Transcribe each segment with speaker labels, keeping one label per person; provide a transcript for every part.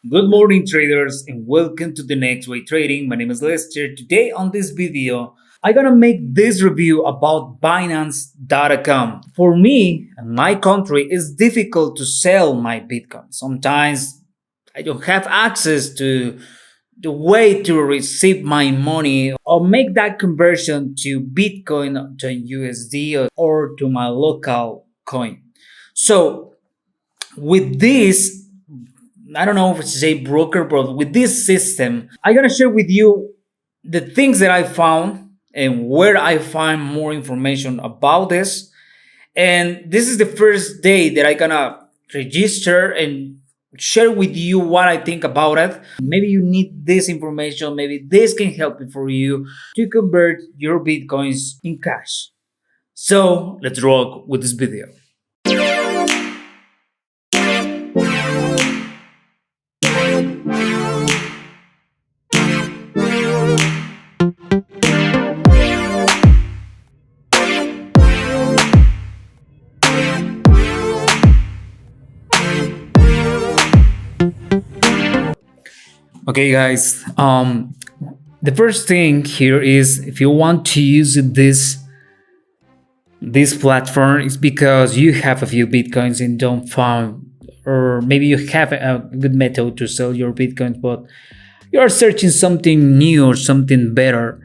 Speaker 1: Good morning, traders, and welcome to the Next Way Trading. My name is Lester. Today, on this video, I'm gonna make this review about Binance.com. For me, in my country, it's difficult to sell my Bitcoin. Sometimes I don't have access to the way to receive my money or make that conversion to Bitcoin to USD or to my local coin. So, with this, I don't know if it's a broker, but with this system, I'm gonna share with you the things that I found and where I find more information about this. And this is the first day that I'm gonna register and share with you what I think about it. Maybe you need this information, maybe this can help you for you to convert your bitcoins in cash. So let's rock with this video. Okay, guys. The first thing here is if you want to use this platform, is because you have a few bitcoins and don't find, or maybe you have a good method to sell your bitcoins, but you are searching something new or something better.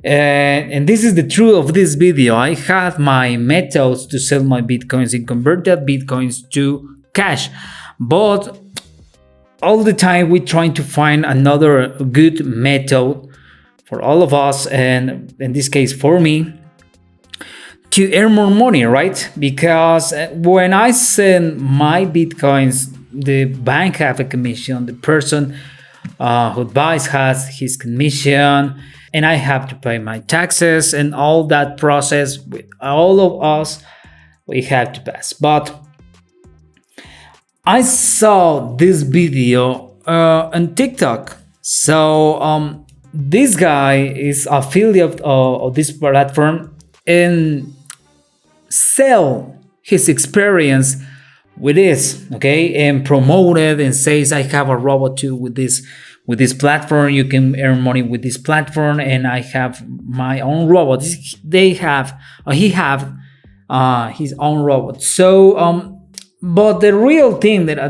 Speaker 1: And this is the truth of this video. I have my methods to sell my bitcoins and convert that bitcoins to cash, but all the time we're trying to find another good method for all of us, and in this case for me, to earn more money, right? Because when I send my bitcoins, the bank have a commission, the person who buys has his commission, and I have to pay my taxes, and all that process with all of us we have to pass. But I saw this video on TikTok. So this guy is affiliate of this platform and sell his experience with this, okay, and promote it and says I have a robot too with this platform. You can earn money with this platform, and I have my own robot. They have he have his own robot. So but the real thing that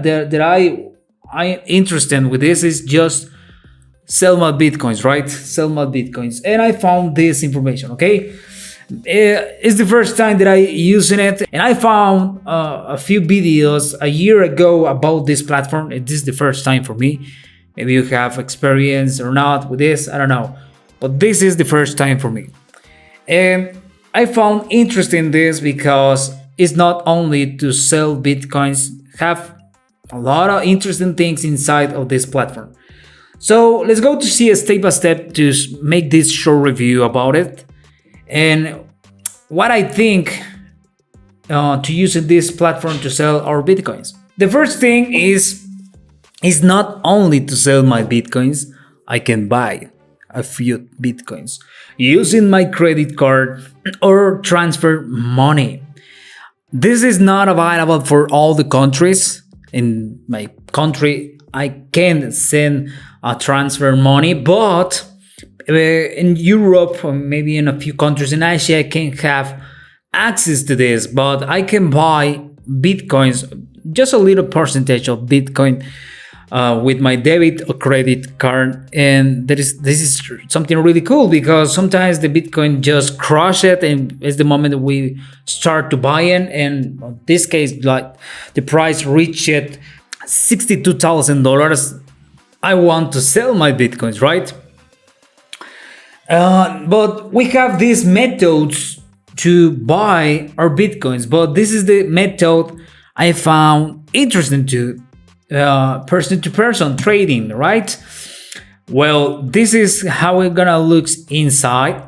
Speaker 1: I interested with this is just sell my bitcoins, right? Sell my bitcoins, and I found this information. Okay, it's the first time that I using it, and I found a few videos a year ago about this platform. And this is the first time for me. Maybe you have experience or not with this, I don't know, but this is the first time for me, and I found interesting this because it's not only to sell bitcoins, have a lot of interesting things inside of this platform. So let's go to see a step by step to make this short review about it and what I think to use this platform to sell our bitcoins. The first thing is not only to sell my bitcoins, I can buy a few bitcoins using my credit card or transfer money. This is not available for all the countries. In my country, I can send a transfer money, but in Europe, or maybe in a few countries in Asia, I can have access to this. But I can buy bitcoins, just a little percentage of Bitcoin with my debit or credit card, and this is something really cool because sometimes the Bitcoin just crush it, and it's the moment that we start to buy in. And in this case, like the price reached $62,000. I want to sell my Bitcoins, right? But we have these methods to buy our Bitcoins, but this is the method I found interesting to person to person trading, right? Well, this is how we're gonna look inside.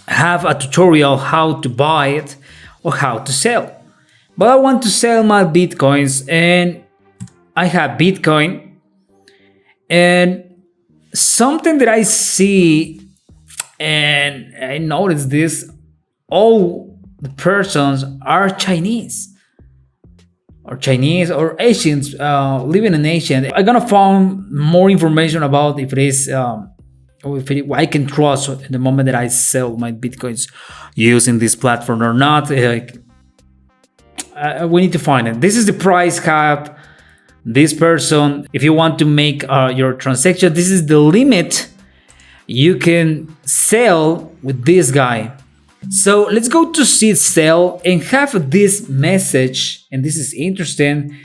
Speaker 1: Have a tutorial how to buy it or how to sell. But I want to sell my bitcoins, and I have Bitcoin, and something that I see and I noticed this, all the persons are Chinese. or Chinese or Asians living in Asia. I'm gonna find more information about if it is or if I can trust in the moment that I sell my bitcoins using this platform or not. We need to find it. This is the price cap. This person, if you want to make your transaction, this is the limit you can sell with this guy. So let's go to Seel and have this message, and this is interesting.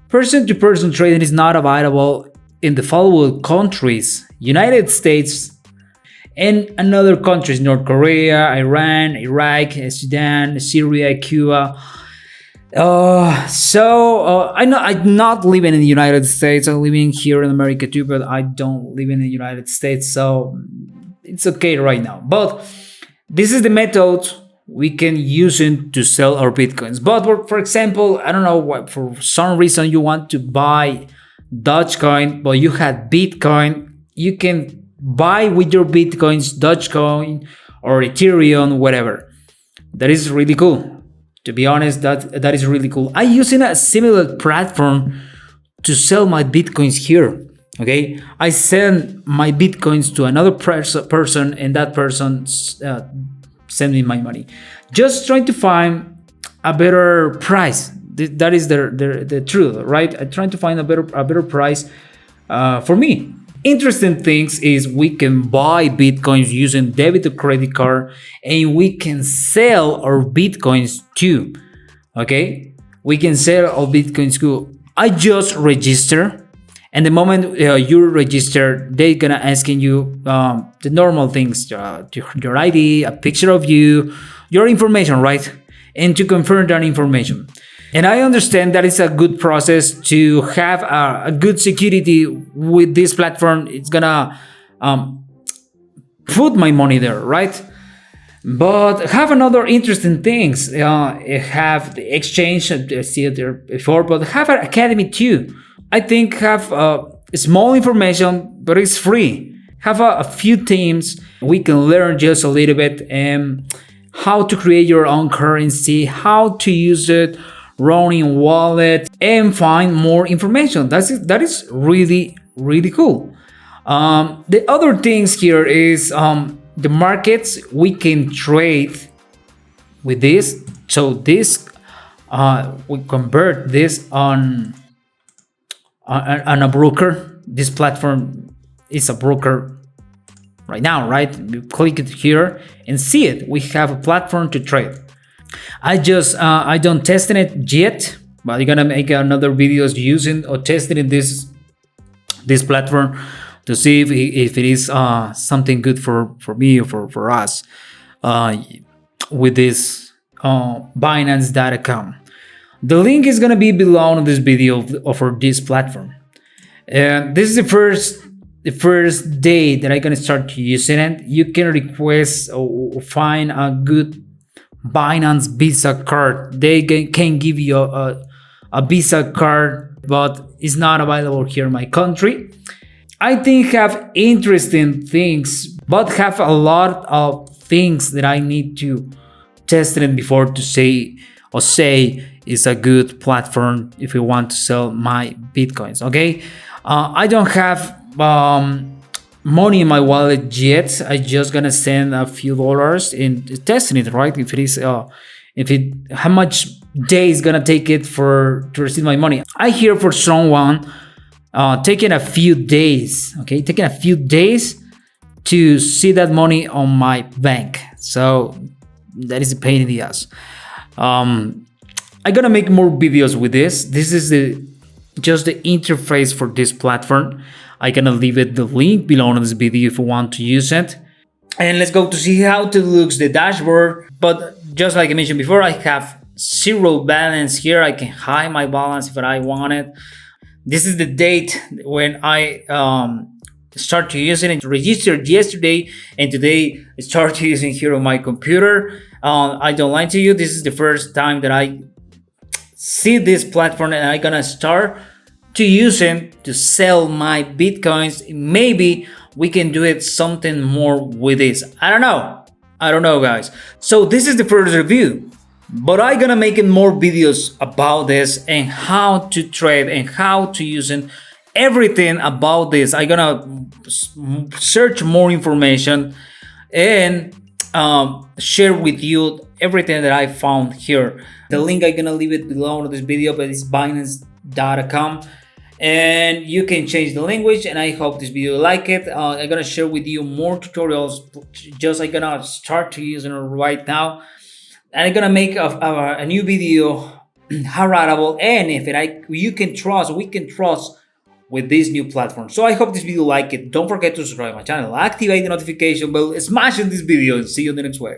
Speaker 1: Person-to-person trading is not available in the following countries: United States and another countries: North Korea, Iran, Iraq, Sudan, Syria, Cuba. I'm not living in the United States. I'm living here in America too, but I don't live in the United States, so it's okay right now. But this is the method we can use it to sell our bitcoins. But for example, I don't know what, for some reason you want to buy Dogecoin, but you had Bitcoin, you can buy with your bitcoins Dogecoin or Ethereum, whatever. That is really cool. To be honest, that is really cool. I using a similar platform to sell my bitcoins here. Okay, I send my bitcoins to another person, and that person send me my money. Just trying to find a better price. That is the truth, right? I'm trying to find a better price for me. Interesting things is we can buy bitcoins using debit or credit card, and we can sell our bitcoins too. Okay, we can sell our bitcoins too. I just register, and the moment you register, they're gonna asking you the normal things: your ID, a picture of you, your information, right? And to confirm that information. And I understand that it's a good process to have a good security with this platform. It's gonna put my money there, right? But have another interesting things. Have the exchange, I see it there before, but have an academy too. I think have small information, but it's free. Have a few teams. We can learn just a little bit how to create your own currency, how to use it, running wallet, and find more information. That is really, really cool. The other things here is the markets we can trade with this. So this we convert this on a broker. This platform is a broker right now, right? You click it here and see it. We have a platform to trade. I don't testing it yet, but I'm gonna make another videos using or testing this platform to see if it is something good for me or for us with this Binance.com. The link is gonna be below in this video for this platform. And this is the first day that I'm gonna start using it. You can request or find a good Binance Visa card. They can give you a Visa card, but it's not available here in my country. I think have interesting things, but have a lot of things that I need to test it before to say it's a good platform if you want to sell my bitcoins. Okay, I don't have money in my wallet yet. I just gonna send a few dollars in testing it, right? If it is how much days gonna take it to receive my money. I hear for someone taking a few days, okay, taking a few days to see that money on my bank. So that is a pain in the ass. I'm gonna make more videos with this. This is just the interface for this platform. I'm gonna leave it the link below in this video if you want to use it. And let's go to see how it looks the dashboard. But just like I mentioned before, I have zero balance here. I can hide my balance if I want it. This is the date when I start to use it. Registered yesterday, and today I start using here on my computer. I don't lie to you. This is the first time that I see this platform, and I'm gonna start to use it to sell my bitcoins. Maybe we can do it something more with this. I don't know guys. So this is the first review. But I'm gonna make more videos about this and how to trade and how to use it, everything about this. I'm gonna search more information and share with you everything that I found here. The link I'm gonna leave it below this video, but it's Binance.com, and you can change the language. And I hope this video you like it. I'm gonna share with you more tutorials. Just I'm gonna start to using it right now, and I'm gonna make a new video how writable and if it you can trust, we can trust with this new platform. So I hope this video you like it. Don't forget to subscribe my channel, activate the notification bell, smash in this video, and see you in the next one.